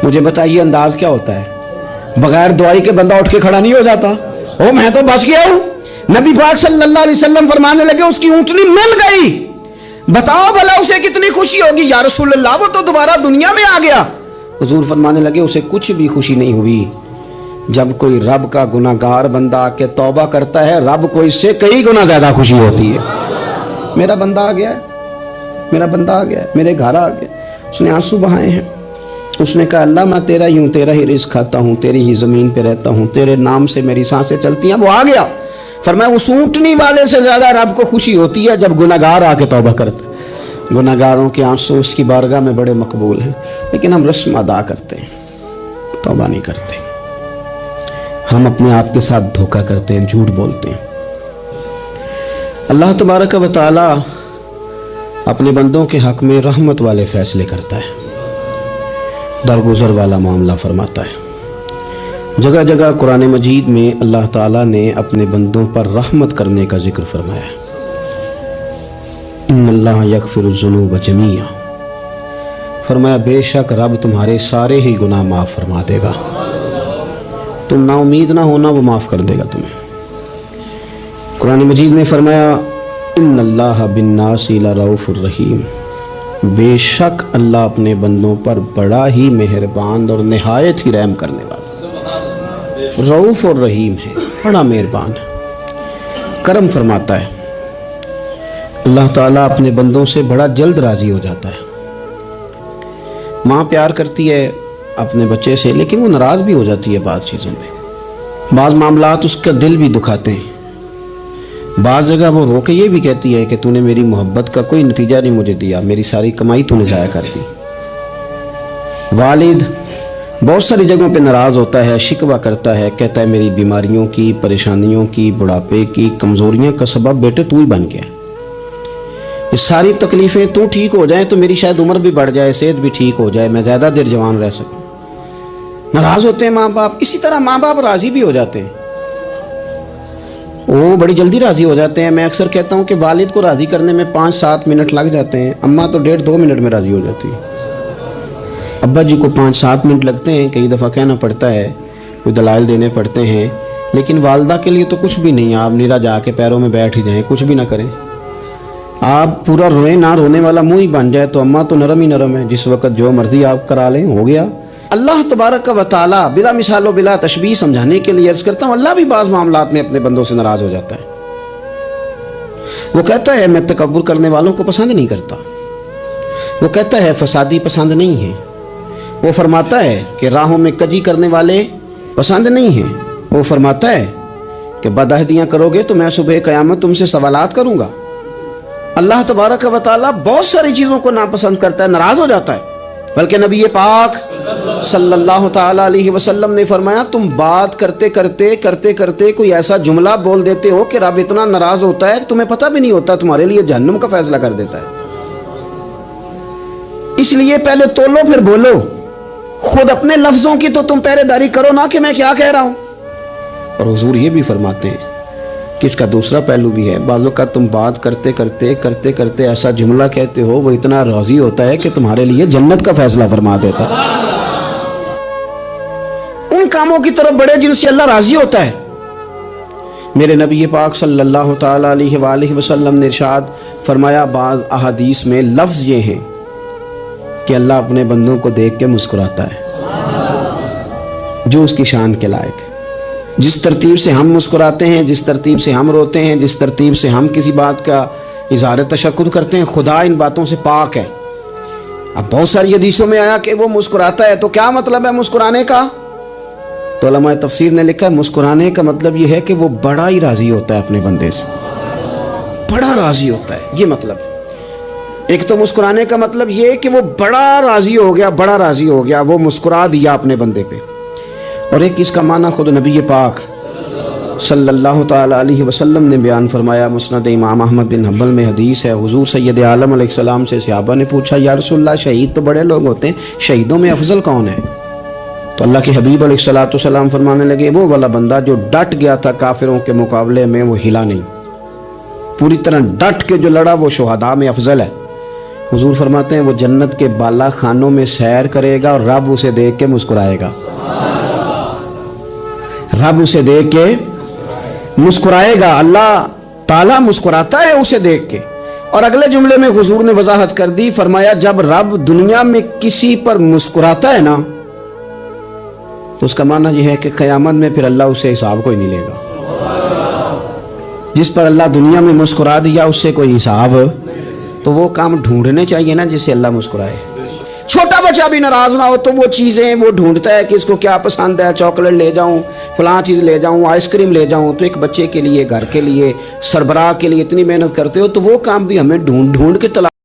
مجھے بتائیے انداز کیا ہوتا ہے؟ بغیر دعائی کے بندہ اٹھ کے کھڑا نہیں ہو جاتا، او میں تو بچ گیا ہوں۔ نبی پاک صلی اللہ علیہ وسلم فرمانے لگے اس کی اونٹنی مل گئی، بتاؤ بھلا اسے کتنی خوشی ہوگی یا رسول اللہ، وہ تو دوبارہ دنیا میں آ گیا۔ حضور فرمانے لگے اسے کچھ بھی خوشی نہیں ہوئی۔ جب کوئی رب کا گناہگار بندہ آ کے توبہ کرتا ہے، رب کو اس سے کئی گنا زیادہ خوشی ہوتی ہے۔ میرا بندہ آ گیا ہے، میرا بندہ آ گیا ہے، میرے گھر آ گیا۔ اس نے آنسو بہائے ہیں، اس نے کہا اللہ میں تیرا ہی ہوں، تیرا ہی رزق کھاتا ہوں، تیری ہی زمین پہ رہتا ہوں، تیرے نام سے میری سانسیں چلتی ہیں۔ وہ آ گیا۔ فرمایا اس اونٹنی والے سے زیادہ رب کو خوشی ہوتی ہے جب گناہگار آ کے توبہ کرتا ہے۔ گناہگاروں کے آنسو اس کی بارگاہ میں بڑے مقبول ہیں، لیکن ہم رسم ادا کرتے ہیں، توبہ نہیں کرتے۔ ہم اپنے آپ کے ساتھ دھوکہ کرتے ہیں، جھوٹ بولتے ہیں۔ اللہ تبارک و تعالی اپنے بندوں کے حق میں رحمت والے فیصلے کرتا ہے، درگزر والا معاملہ فرماتا ہے۔ جگہ جگہ قرآن مجید میں اللہ تعالیٰ نے اپنے بندوں پر رحمت کرنے کا ذکر فرمایا ہے۔ ان اللہ یغفر الذنوب جمیعا، فرمایا بے شک رب تمہارے سارے ہی گناہ معاف فرما دے گا، تم نا امید نہ ہونا، وہ معاف کر دے گا تمہیں۔ قرآن مجید میں فرمایا ان اللہ بالناس لرؤوف الرحیم، بے شک اللہ اپنے بندوں پر بڑا ہی مہربان اور نہایت ہی رحم کرنے والا، رؤوف اور رحیم ہے، بڑا مہربان ہے، کرم فرماتا ہے۔ اللہ تعالیٰ اپنے بندوں سے بڑا جلد راضی ہو جاتا ہے۔ ماں پیار کرتی ہے اپنے بچے سے، لیکن وہ ناراض بھی ہو جاتی ہے بعض چیزوں پہ، بعض معاملات اس کا دل بھی دکھاتے ہیں۔ بعض جگہ وہ رو کے یہ بھی کہتی ہے کہ تو نے میری محبت کا کوئی نتیجہ نہیں مجھے دیا، میری ساری کمائی تو نے ضائع کر دی۔ والد بہت ساری جگہوں پہ ناراض ہوتا ہے، شکوہ کرتا ہے، کہتا ہے میری بیماریوں کی، پریشانیوں کی، بڑھاپے کی، کمزوریاں کا سبب بیٹے تو ہی بن گیا۔ یہ ساری تکلیفیں تو ٹھیک ہو جائیں تو میری شاید عمر بھی بڑھ جائے، صحت بھی ٹھیک ہو جائے، میں زیادہ دیر جوان رہ سکوں۔ ناراض ہوتے ہیں ماں باپ۔ اسی طرح ماں باپ راضی بھی ہو جاتے ہیں، وہ بڑی جلدی راضی ہو جاتے ہیں۔ میں اکثر کہتا ہوں کہ والد کو راضی کرنے میں 5-7 منٹ لگ جاتے ہیں، اماں تو 1.5-2 منٹ میں راضی ہو جاتی ہے۔ ابا جی کو 5-7 منٹ لگتے ہیں، کئی دفعہ کہنا پڑتا ہے، کوئی دلائل دینے پڑتے ہیں، لیکن والدہ کے لیے تو کچھ بھی نہیں، آپ نیرا جا کے پیروں میں بیٹھ ہی جائیں، کچھ بھی نہ کریں، آپ پورا روئیں نہ، رونے والا منہ ہی بن جائے، تو اماں تو نرم ہی نرم ہے، جس وقت جو مرضی آپ کرا لیں ہو گیا۔ اللہ تبارک و تعالی بلا مثال و بلا تشبیہ سمجھانے کے لیے عرض کرتا ہوں، اللہ بھی بعض معاملات میں اپنے بندوں سے ناراض ہو جاتا ہے۔ وہ کہتا ہے میں تکبر کرنے والوں کو پسند نہیں کرتا، وہ کہتا ہے فسادی پسند نہیں ہیں، وہ فرماتا ہے کہ راہوں میں کجی کرنے والے پسند نہیں ہیں، وہ فرماتا ہے کہ بدعہدیاں کرو گے تو میں صبح قیامت تم سے سوالات کروں گا۔ اللہ تبارک و تعالی بہت ساری چیزوں کو ناپسند کرتا ہے، ناراض ہو جاتا ہے۔ بلکہ نبی پاک صلی اللہ تعالیٰ علیہ وسلم نے فرمایا تم بات کرتے کرتے کوئی ایسا جملہ بول دیتے ہو کہ رب اتنا ناراض ہوتا ہے کہ تمہیں پتہ بھی نہیں ہوتا، تمہارے لیے جہنم کا فیصلہ کر دیتا ہے۔ اس لیے پہلے تولو پھر بولو، خود اپنے لفظوں کی تو تم پہرے داری کرو نا کہ میں کیا کہہ رہا ہوں۔ اور حضور یہ بھی فرماتے ہیں کہ اس کا دوسرا پہلو بھی ہے، بعض اوقات تم بات کرتے کرتے ایسا جملہ کہتے ہو وہ اتنا راضی ہوتا ہے کہ تمہارے لیے جنت کا فیصلہ فرما دیتا ہے۔ ان کاموں کی طرف بڑے جن سے اللہ راضی ہوتا ہے۔ میرے نبی پاک صلی اللہ تعالیٰ علیہ وآلہ وسلم نے ارشاد فرمایا، بعض احادیث میں لفظ یہ ہیں کہ اللہ اپنے بندوں کو دیکھ کے مسکراتا ہے جو اس کی شان کے لائق ہے۔ جس ترتیب سے ہم مسکراتے ہیں، جس ترتیب سے ہم روتے ہیں، جس ترتیب سے ہم کسی بات کا اظہار تشکر کرتے ہیں، خدا ان باتوں سے پاک ہے۔ اب بہت ساری حدیثوں میں آیا کہ وہ مسکراتا ہے، تو کیا مطلب ہے مسکرانے کا؟ تو علماء تفسیر نے لکھا ہے مسکرانے کا مطلب یہ ہے کہ وہ بڑا ہی راضی ہوتا ہے اپنے بندے سے، بڑا راضی ہوتا ہے، یہ مطلب ہے۔ ایک تو مسکرانے کا مطلب یہ کہ وہ بڑا راضی ہو گیا، وہ مسکرا دیا اپنے بندے پہ۔ اور ایک اس کا معنی خود نبی پاک صلی اللہ تعالیٰ علیہ وسلم نے بیان فرمایا۔ مسند امام احمد بن حنبل میں حدیث ہے، حضور سید عالم علیہ السلام سے صحابہ نے پوچھا یا رسول اللہ شہید تو بڑے لوگ ہوتے ہیں، شہیدوں میں افضل کون ہے؟ تو اللہ کے حبیب علیہ السلام فرمانے لگے وہ والا بندہ جو ڈٹ گیا تھا کافروں کے مقابلے میں، وہ ہلا نہیں، پوری طرح ڈٹ کے جو لڑا وہ شہداء میں افضل ہے۔ حضور فرماتے ہیں وہ جنت کے بالا خانوں میں سیر کرے گا اور رب اسے دیکھ کے مسکرائے گا، رب اسے دیکھ کے مسکرائے گا، اللہ تعالیٰ مسکراتا ہے اسے دیکھ کے۔ اور اگلے جملے میں حضور نے وضاحت کر دی، فرمایا جب رب دنیا میں کسی پر مسکراتا ہے نا تو اس کا معنی یہ ہے کہ قیامت میں پھر اللہ اسے حساب کوئی نہیں لے گا۔ جس پر اللہ دنیا میں مسکرا دیا اس سے کوئی حساب، تو وہ کام ڈھونڈنے چاہیے نا جس سے اللہ مسکرائے۔ چھوٹا بچہ بھی ناراض نہ ہو تو وہ چیزیں وہ ڈھونڈتا ہے کہ اس کو کیا پسند ہے، چاکلیٹ لے جاؤں، فلاں چیز لے جاؤں، آئس کریم لے جاؤں۔ تو ایک بچے کے لیے، گھر کے لیے، سربراہ کے لیے اتنی محنت کرتے ہو تو وہ کام بھی ہمیں ڈھونڈ کے تلاش